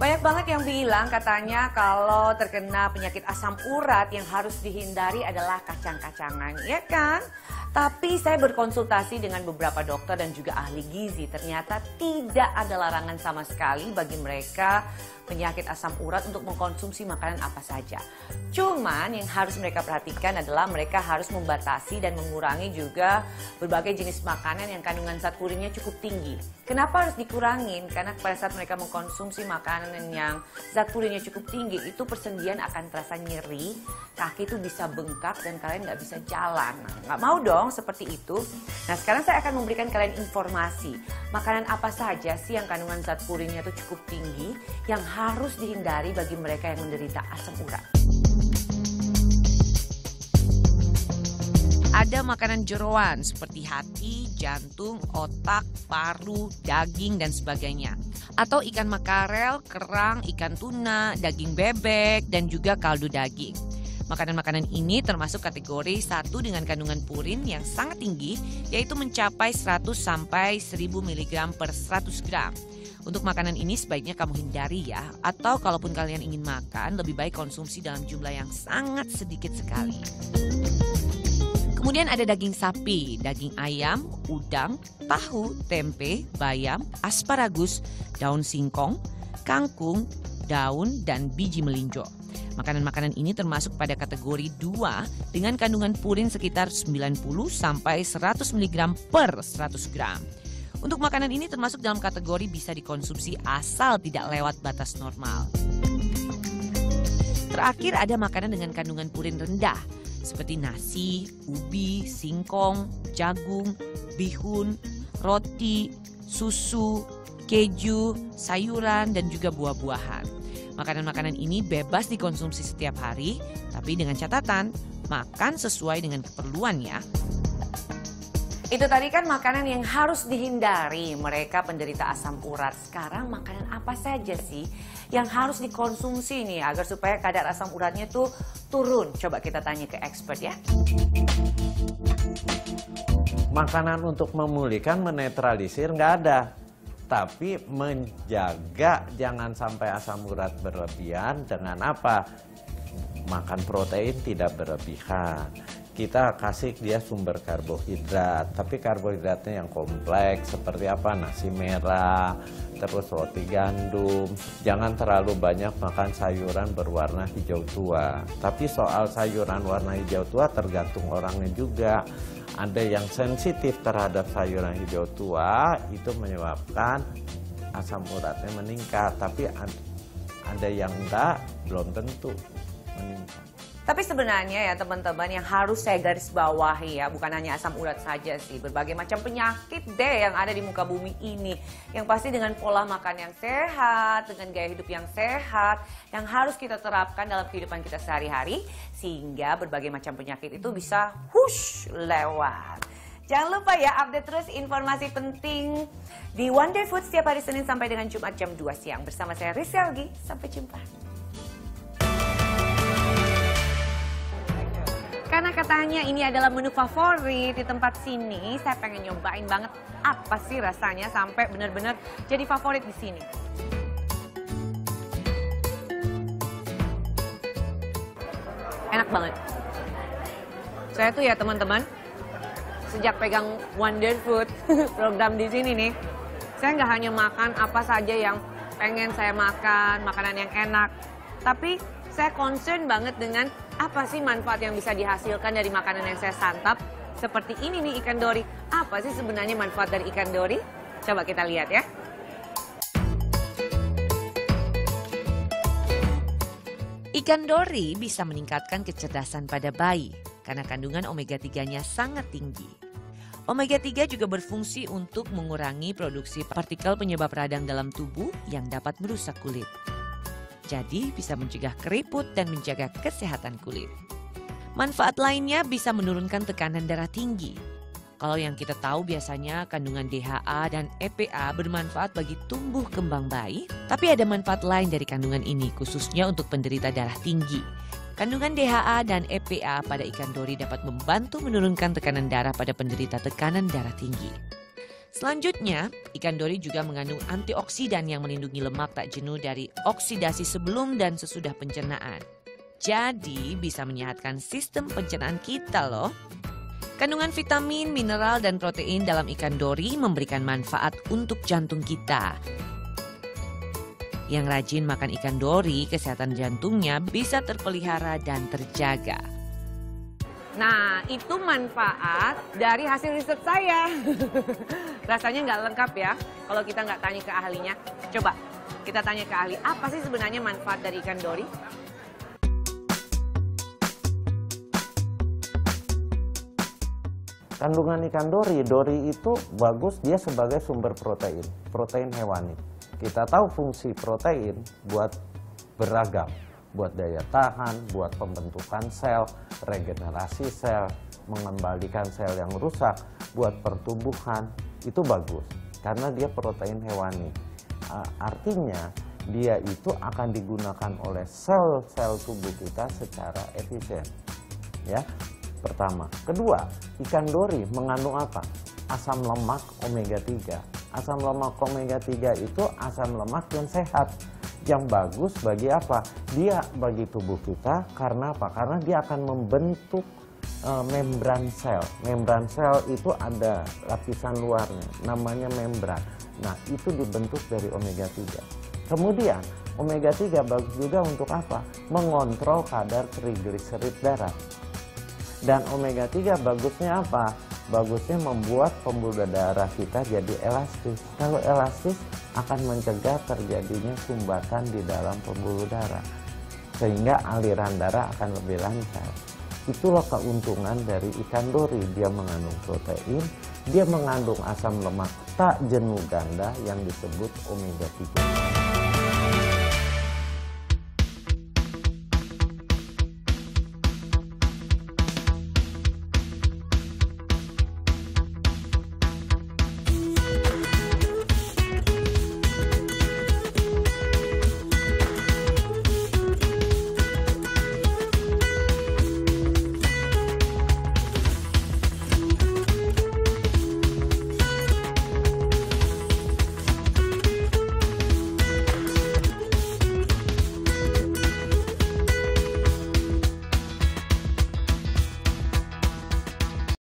Banyak banget yang bilang katanya kalau terkena penyakit asam urat yang harus dihindari adalah kacang-kacangan, ya kan? Tapi saya berkonsultasi dengan beberapa dokter dan juga ahli gizi. Ternyata tidak ada larangan sama sekali bagi mereka penyakit asam urat untuk mengkonsumsi makanan apa saja. Cuman yang harus mereka perhatikan adalah mereka harus membatasi dan mengurangi juga berbagai jenis makanan yang kandungan zat purinnya cukup tinggi. Kenapa harus dikurangin? Karena pada saat mereka mengkonsumsi makanan yang zat purinnya cukup tinggi, itu persendian akan terasa nyeri, kaki itu bisa bengkak dan kalian nggak bisa jalan. Nah, nggak mau dong seperti itu. Nah, sekarang saya akan memberikan kalian informasi. Makanan apa saja sih yang kandungan zat purinnya itu cukup tinggi, yang harus dihindari bagi mereka yang menderita asam urat. Ada makanan jeroan seperti hati, jantung, otak, paru, daging, dan sebagainya. Atau ikan makarel, kerang, ikan tuna, daging bebek, dan juga kaldu daging. Makanan-makanan ini termasuk kategori 1 dengan kandungan purin yang sangat tinggi, yaitu mencapai 100 sampai 1000 mg per 100 gram. Untuk makanan ini sebaiknya kamu hindari ya, atau kalaupun kalian ingin makan, lebih baik konsumsi dalam jumlah yang sangat sedikit sekali. Kemudian ada daging sapi, daging ayam, udang, tahu, tempe, bayam, asparagus, daun singkong, kangkung, daun, dan biji melinjo. Makanan-makanan ini termasuk pada kategori 2 dengan kandungan purin sekitar 90 sampai 100 mg per 100 gram. Untuk makanan ini termasuk dalam kategori bisa dikonsumsi asal tidak lewat batas normal. Terakhir ada makanan dengan kandungan purin rendah seperti nasi, ubi, singkong, jagung, bihun, roti, susu, keju, sayuran, dan juga buah-buahan. Makanan-makanan ini bebas dikonsumsi setiap hari, tapi dengan catatan, makan sesuai dengan keperluan ya. Itu tadi kan makanan yang harus dihindari mereka penderita asam urat. Sekarang makanan apa saja sih yang harus dikonsumsi nih agar supaya kadar asam uratnya tuh turun? Coba kita tanya ke expert ya. Makanan untuk memulihkan, menetralisir nggak ada. Tapi menjaga jangan sampai asam urat berlebihan dengan apa? Makan protein tidak berlebihan. Kita kasih dia sumber karbohidrat, tapi karbohidratnya yang kompleks seperti apa? Nasi merah, terus roti gandum. Jangan terlalu banyak makan sayuran berwarna hijau tua. Tapi soal sayuran warna hijau tua tergantung orangnya juga. Ada yang sensitif terhadap sayuran hijau tua, itu menyebabkan asam uratnya meningkat. Tapi ada yang enggak, belum tentu meningkat. Tapi sebenarnya ya teman-teman yang harus saya garis bawahi ya, bukan hanya asam urat saja sih. Berbagai macam penyakit deh yang ada di muka bumi ini. Yang pasti dengan pola makan yang sehat, dengan gaya hidup yang sehat, yang harus kita terapkan dalam kehidupan kita sehari-hari. Sehingga berbagai macam penyakit itu bisa lewat. Jangan lupa ya update terus informasi penting di One Day Food setiap hari Senin sampai dengan Jumat jam 2 siang. Bersama saya Rizalgi, sampai jumpa. Karena katanya ini adalah menu favorit di tempat sini, saya pengen nyobain banget apa sih rasanya sampai benar-benar jadi favorit di sini. Enak banget. Saya tuh ya teman-teman, sejak pegang Wonder Food program di sini nih, saya nggak hanya makan apa saja yang pengen saya makan, makanan yang enak, tapi saya concern banget dengan apa sih manfaat yang bisa dihasilkan dari makanan yang saya santap. Seperti ini nih ikan dori. Apa sih sebenarnya manfaat dari ikan dori? Coba kita lihat ya. Ikan dori bisa meningkatkan kecerdasan pada bayi karena kandungan omega 3-nya sangat tinggi. Omega 3 juga berfungsi untuk mengurangi produksi partikel penyebab radang dalam tubuh yang dapat merusak kulit. Jadi bisa mencegah keriput dan menjaga kesehatan kulit. Manfaat lainnya bisa menurunkan tekanan darah tinggi. Kalau yang kita tahu biasanya kandungan DHA dan EPA bermanfaat bagi tumbuh kembang bayi, tapi ada manfaat lain dari kandungan ini khususnya untuk penderita darah tinggi. Kandungan DHA dan EPA pada ikan dori dapat membantu menurunkan tekanan darah pada penderita tekanan darah tinggi. Selanjutnya, ikan dori juga mengandung antioksidan yang melindungi lemak tak jenuh dari oksidasi sebelum dan sesudah pencernaan. Jadi bisa menyehatkan sistem pencernaan kita loh. Kandungan vitamin, mineral, dan protein dalam ikan dori memberikan manfaat untuk jantung kita. Yang rajin makan ikan dori, kesehatan jantungnya bisa terpelihara dan terjaga. Nah, itu manfaat dari hasil riset saya. Rasanya nggak lengkap ya kalau kita nggak tanya ke ahlinya. Coba kita tanya ke ahli, apa sih sebenarnya manfaat dari ikan dori? Kandungan ikan dori itu bagus, dia sebagai sumber protein hewani. Kita tahu fungsi protein buat beragam, buat daya tahan, buat pembentukan sel, regenerasi sel, mengembalikan sel yang rusak, buat pertumbuhan, itu bagus karena dia protein hewani. Artinya dia itu akan digunakan oleh sel-sel tubuh kita secara efisien. Ya, pertama. Kedua, ikan dori mengandung apa? Asam lemak omega 3. Asam lemak omega 3 itu asam lemak yang sehat, yang bagus bagi apa? Dia bagi tubuh kita karena apa? Karena dia akan membentuk membran sel. Membran sel itu ada lapisan luarnya, namanya membran. Nah, itu dibentuk dari omega 3. Kemudian, omega 3 bagus juga untuk apa? Mengontrol kadar trigliserid darah. Dan omega 3 bagusnya apa? Bagusnya membuat pembuluh darah kita jadi elastis. Kalau elastis akan mencegah terjadinya sumbatan di dalam pembuluh darah. Sehingga aliran darah akan lebih lancar. Itulah keuntungan dari ikan dori. Dia mengandung protein, dia mengandung asam lemak tak jenuh ganda yang disebut omega 3.